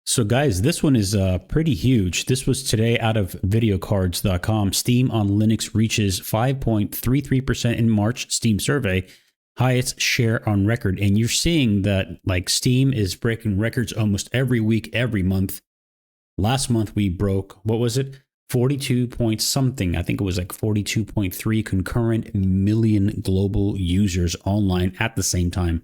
So guys, this one is pretty huge. This was today out of videocards.com. Steam on Linux reaches 5.33% in March Steam survey, highest share on record. And you're seeing that like Steam is breaking records almost every week, every month. Last month we broke, what was it? 42 point something. I think it was like 42.3 concurrent million global users online at the same time.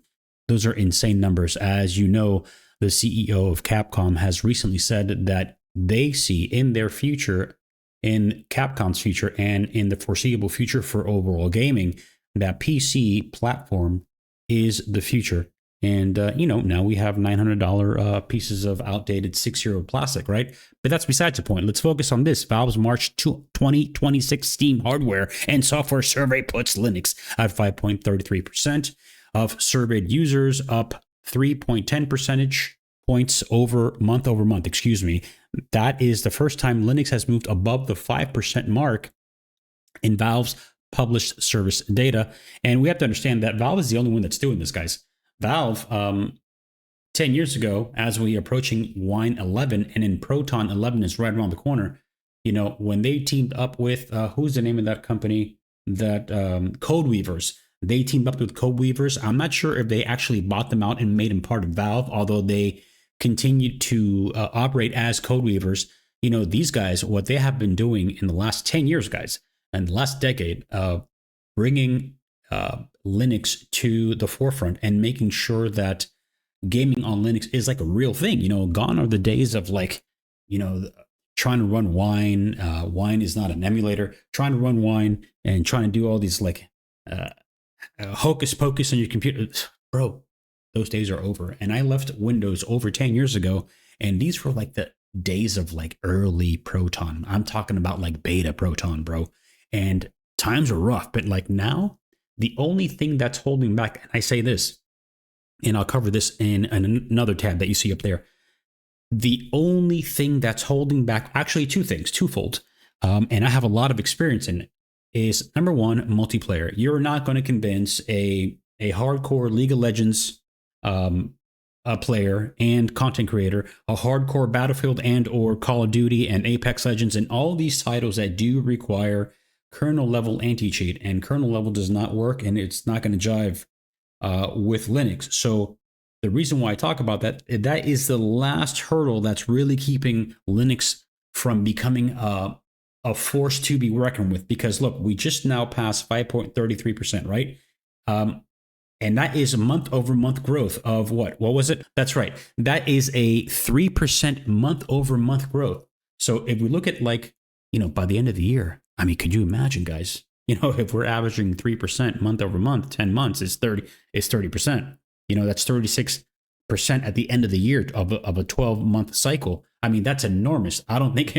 Those are insane numbers. As you know, the CEO of Capcom has recently said that they see in their future, in Capcom's future, and in the foreseeable future for overall gaming, that PC platform is the future. And, now we have $900 pieces of outdated 6-year-old plastic, right? But that's besides the point. Let's focus on this. Valve's March 2026 Steam hardware and software survey puts Linux at 5.33% of surveyed users, up 3.10 percentage points over month. That is the first time Linux has moved above the 5% mark in Valve's published service data. And we have to understand that Valve is the only one that's doing this, guys. Valve, 10 years ago, as we are approaching Wine 11, and in Proton 11 is right around the corner, when they teamed up with, who's the name of that company? That Code Weavers. They teamed up with Code Weavers. I'm not sure if they actually bought them out and made them part of Valve, although they continued to operate as Code Weavers. These guys, what they have been doing in the last 10 years, guys, and the last decade, bringing Linux to the forefront and making sure that gaming on Linux is like a real thing. Gone are the days of trying to run Wine. Wine is not an emulator. Trying to run Wine and trying to do all these hocus pocus on your computer. Bro, those days are over. And I left Windows over 10 years ago. And these were like the days of like early Proton. I'm talking about like beta Proton, bro. And times are rough. But like now, the only thing that's holding back, and I say this, and I'll cover this in another tab that you see up there. The only thing that's holding back, actually two things, twofold, and I have a lot of experience in it, is number one, multiplayer. You're not going to convince a hardcore League of Legends a player and content creator, a hardcore Battlefield and or Call of Duty and Apex Legends, and all these titles that do require kernel level anti-cheat, and kernel level does not work, and it's not going to jive with Linux. So the reason why I talk about that is the last hurdle that's really keeping Linux from becoming a force to be reckoned with. Because look, we just now passed 5.33%, right? And that is a month over month growth of what? What was it? That's right. That is a 3% month over month growth. So if we look at by the end of the year, I mean, could you imagine, guys? If we're averaging 3% month over month, 10 months is 30%. That's 36% at the end of the year of a 12-month cycle. I mean, that's enormous. I don't think,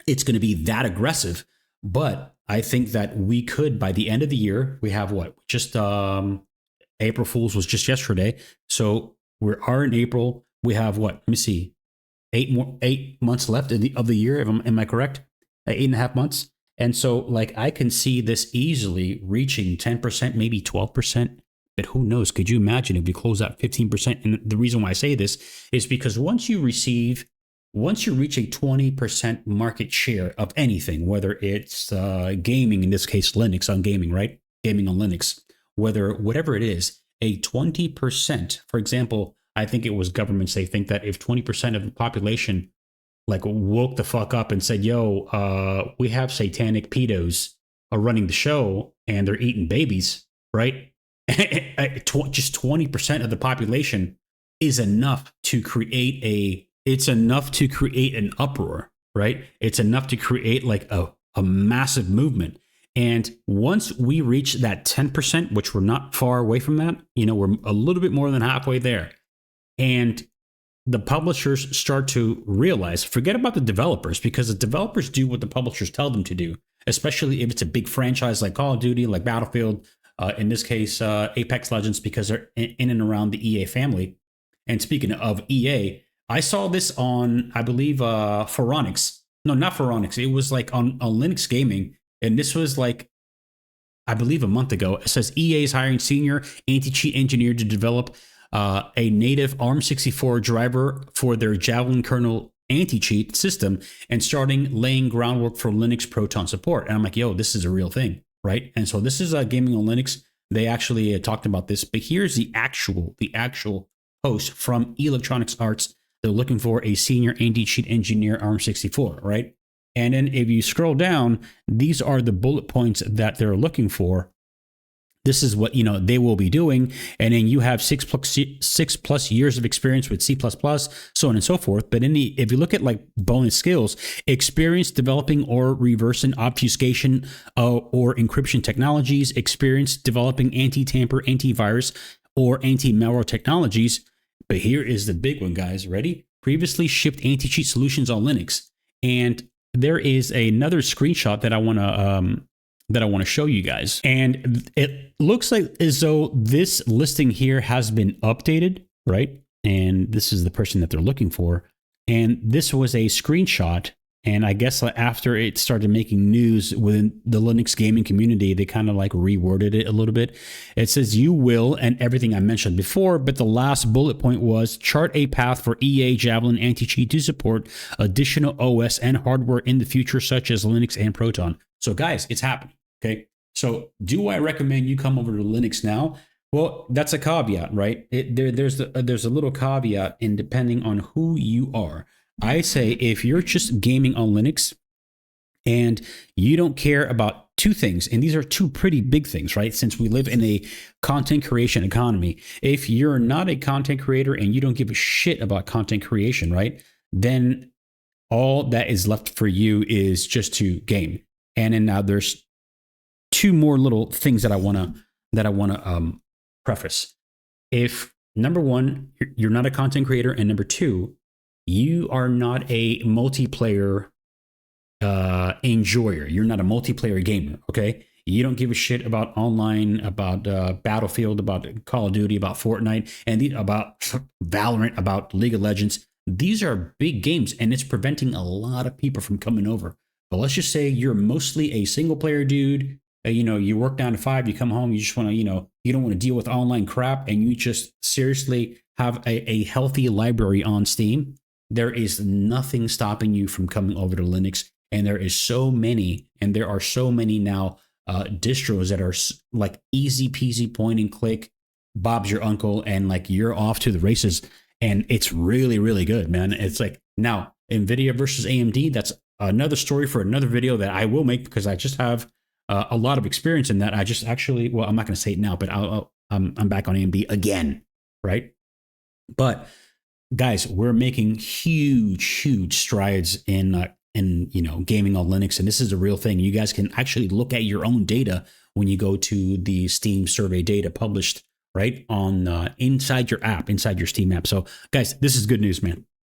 it's going to be that aggressive, but I think that we could, by the end of the year, we have what? Just April Fool's was just yesterday. So we are in April. We have what? Let me see. 8 months left of the year. Am I correct? 8.5 months. And so I can see this easily reaching 10%, maybe 12%. But who knows? Could you imagine if we close out 15%? And the reason why I say this is because once you reach a 20% market share of anything, whether it's gaming, in this case, Linux on gaming, right? Gaming on Linux, whatever it is, a 20%, for example, I think it was governments, they think that if 20% of the population woke the fuck up and said, yo, we have satanic pedos are running the show and they're eating babies, right? Just 20% of the population is enough to create an uproar, right? It's enough to create a massive movement. And once we reach that 10%, which we're not far away from that, we're a little bit more than halfway there. And the publishers start to realize, forget about the developers, because the developers do what the publishers tell them to do, especially if it's a big franchise like Call of Duty, like Battlefield, in this case, Apex Legends, because they're in and around the EA family. And speaking of EA, I saw this on, I believe, Phoronix. No, not Phoronix. It was on Linux Gaming. And this was I believe a month ago. It says EA is hiring senior anti-cheat engineer to develop a native ARM64 driver for their Javelin kernel anti-cheat system and starting laying groundwork for Linux Proton support. And I'm like, yo, this is a real thing, right? And so this is Gaming on Linux. They actually talked about this, but here's the actual post from Electronics Arts. They're looking for a senior anti-cheat engineer ARM64, right? And then if you scroll down, these are the bullet points that they're looking for. This is what they will be doing, and then you have 6+ years of experience with C++, so on and so forth. But if you look at like bonus skills, experience developing or reverse obfuscation or encryption technologies, experience developing anti-tamper, antivirus, or anti-malware technologies. But here is the big one, guys. Ready? Previously shipped anti-cheat solutions on Linux, and there is another screenshot that I want to show you guys. And it looks like as though this listing here has been updated, right? And this is the person that they're looking for. And this was a screenshot. And I guess after it started making news within the Linux gaming community, they kind of like reworded it a little bit. It says you will, and everything I mentioned before, but the last bullet point was chart a path for EA Javelin anti-cheat to support additional OS and hardware in the future, such as Linux and Proton. So guys, it's happening. Okay, so do I recommend you come over to Linux now? Well, that's a caveat, right? There's a little caveat in depending on who you are. I say if you're just gaming on Linux and you don't care about two things, and these are two pretty big things, right? Since we live in a content creation economy, if you're not a content creator and you don't give a shit about content creation, right? Then all that is left for you is just to game. And then now there's two more little things that I want to preface. If number one, you're not a content creator, and number two, you are not a multiplayer enjoyer. You're not a multiplayer gamer. Okay, you don't give a shit about online, about Battlefield, about Call of Duty, about Fortnite, and about Valorant, about League of Legends. These are big games, and it's preventing a lot of people from coming over. But let's just say you're mostly a single player dude. You work 9 to 5, you come home, you just want to, you don't want to deal with online crap, and you just seriously have a healthy library on Steam. There is nothing stopping you from coming over to Linux. And there are so many now distros that are like easy peasy point and click. Bob's your uncle, and like you're off to the races. And it's really, really good, man. It's like now NVIDIA versus AMD. That's another story for another video that I will make, because I just have a lot of experience in that. I just actually, well, I'm not going to say it now, but I'm back on AMD again, right? But guys, we're making huge strides in gaming on Linux, and this is a real thing. You guys can actually look at your own data when you go to the Steam survey data published right on inside your app, inside your Steam app. So guys, this is good news, man.